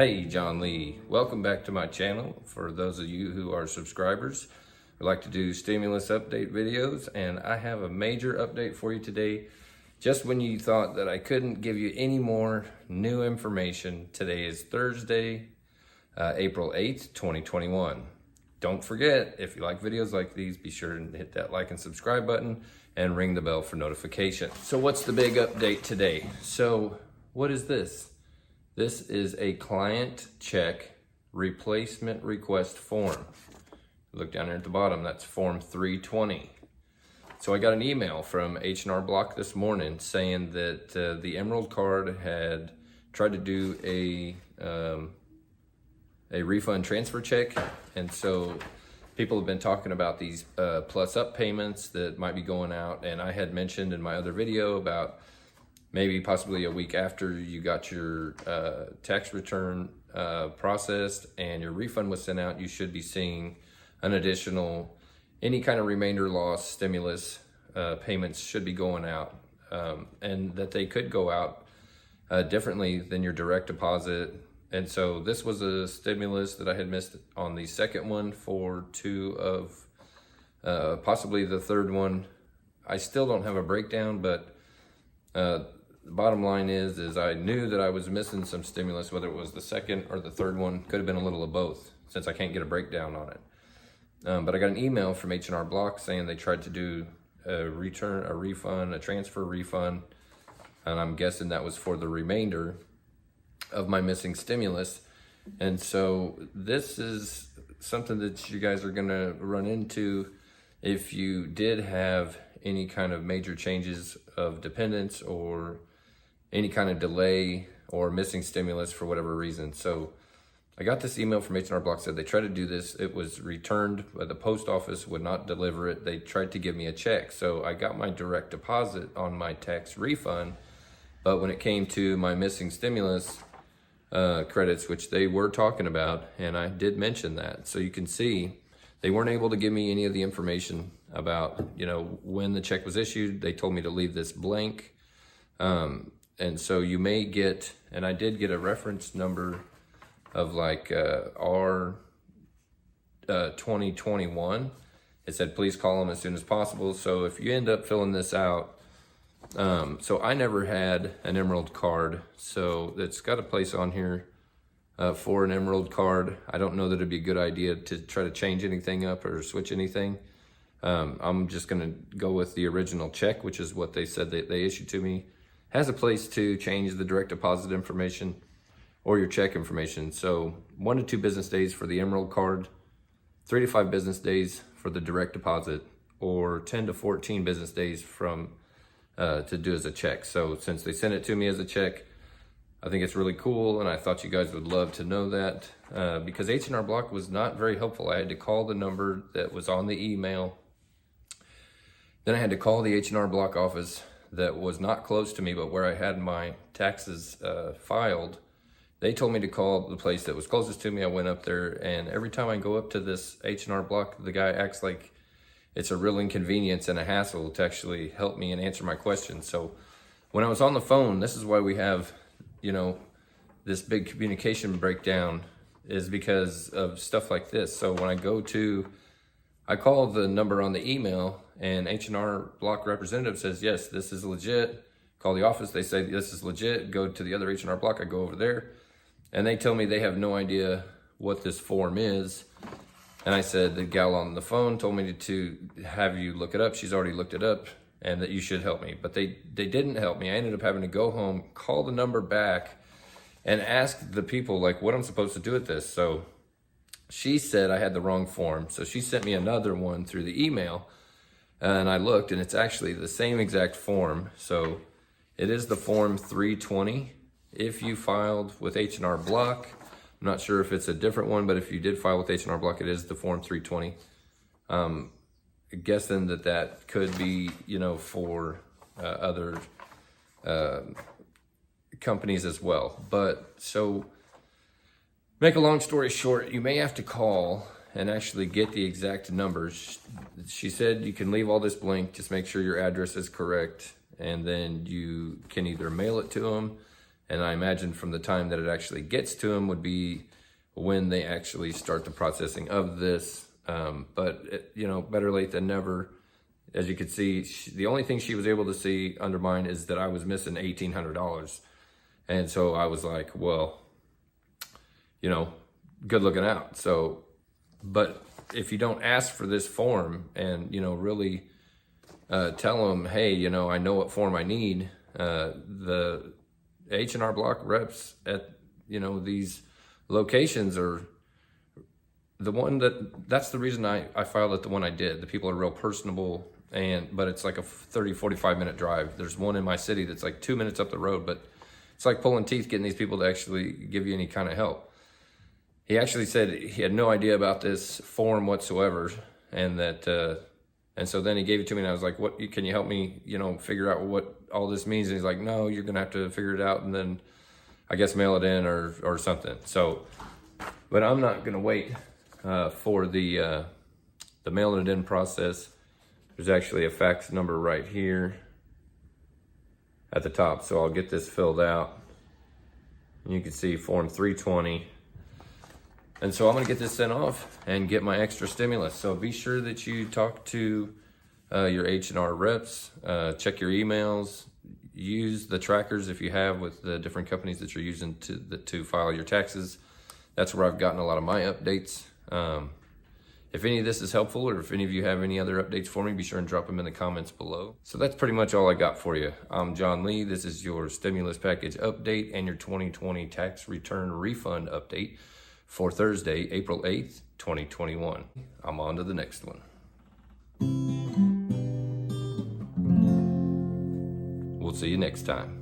Hey, John Lee. Welcome back to my channel. For those of you who are subscribers, I like to do stimulus update videos, and I have a major update for you today. Just when you thought that I couldn't give you any more new information, today is Thursday, April 8th, 2021. Don't forget, if you like videos like these, be sure to hit that like and subscribe button and ring the bell for notification. So what's the big update today? So what is this? This is a client check replacement request form. Look down there at the bottom, that's form 320. So I got an email from H&R Block this morning saying that the Emerald card had tried to do a refund transfer check. And so people have been talking about these plus up payments that might be going out. And I had mentioned in my other video about maybe possibly a week after you got your tax return processed and your refund was sent out, you should be seeing an additional, any kind of remainder loss stimulus payments should be going out, and that they could go out differently than your direct deposit. And so this was a stimulus that I had missed on the second one for two of possibly the third one. I still don't have a breakdown, but the bottom line is I knew that I was missing some stimulus, whether it was the second or the third one. Could have been a little of both, since I can't get a breakdown on it. But I got an email from H&R Block saying they tried to do a return, a refund, a transfer refund, and I'm guessing that was for the remainder of my missing stimulus. And so this is something that you guys are gonna run into if you did have any kind of major changes of dependence or any kind of delay or missing stimulus for whatever reason. So I got this email from H&R Block, said they tried to do this. It was returned, but the post office would not deliver it. They tried to give me a check. So I got my direct deposit on my tax refund, but when it came to my missing stimulus credits, which they were talking about, and I did mention that. So you can see they weren't able to give me any of the information about, when the check was issued. They told me to leave this blank. And so you may get, and I did get a reference number of like R 2021. It said, please call them as soon as possible. So if you end up filling this out, so I never had an Emerald card. So it's got a place on here for an Emerald card. I don't know that it'd be a good idea to try to change anything up or switch anything. I'm just gonna go with the original check, which is what they said that they issued to me. Has a place to change the direct deposit information or your check information. So 1 to 2 business days for the Emerald card, 3 to 5 business days for the direct deposit, or 10 to 14 business days from to do as a check. So since they sent it to me as a check, I think it's really cool, and I thought you guys would love to know that because H&R Block was not very helpful. I had to call the number that was on the email. Then I had to call the H&R Block office that was not close to me, but where I had my taxes filed. They told me to call the place that was closest to me. I went up there, and every time I go up to this H&R Block, the guy acts like it's a real inconvenience and a hassle to actually help me and answer my questions. So when I was on the phone, this is why we have, this big communication breakdown, is because of stuff like this. So when I call the number on the email, and H&R Block representative says, yes, this is legit. Call the office, they say this is legit. Go to the other H&R Block, I go over there, and they tell me they have no idea what this form is. And I said, the gal on the phone told me to have you look it up. She's already looked it up, and that you should help me. But they didn't help me. I ended up having to go home, call the number back, and ask the people like what I'm supposed to do with this. So she said I had the wrong form. So she sent me another one through the email, and I looked, and it's actually the same exact form. So it is the form 320. If you filed with H&R Block, I'm not sure if it's a different one, but if you did file with H&R Block, it is the form 320. Guessing that could be, for other companies as well. But so make a long story short, you may have to call and actually get the exact numbers. She said you can leave all this blank, just make sure your address is correct, and then you can either mail it to them And I imagine from the time that it actually gets to them would be when they actually start the processing of this. But you know, better late than never. As you could see, the only thing she was able to see under mine is that I was missing $1,800. And so I was like, well, you know, good looking out. So, but if you don't ask for this form and, you know, really tell them, hey, you know, I know what form I need, the H&R Block reps at, you know, these locations are the one that's the reason I filed it the one I did. The people are real personable, but it's like a 30, 45 minute drive. There's one in my city that's like 2 minutes up the road, but it's like pulling teeth getting these people to actually give you any kind of help. He actually said he had no idea about this form whatsoever, and that, and so then he gave it to me, and I was like, "What? Can you help me? You know, figure out what all this means?" And he's like, "No, you're gonna have to figure it out, and then I guess mail it in or something." So, but I'm not gonna wait for the mailing it in process. There's actually a fax number right here at the top, so I'll get this filled out. And you can see form 320. And so I'm gonna get this sent off and get my extra stimulus. So be sure that you talk to your H&R reps, check your emails, use the trackers if you have with the different companies that you're using to file your taxes. That's where I've gotten a lot of my updates. If any of this is helpful, or if any of you have any other updates for me, be sure and drop them in the comments below. So that's pretty much all I got for you. I'm John Lee. This is your stimulus package update and your 2020 tax return refund update for Thursday, April 8th, 2021. I'm on to the next one. We'll see you next time.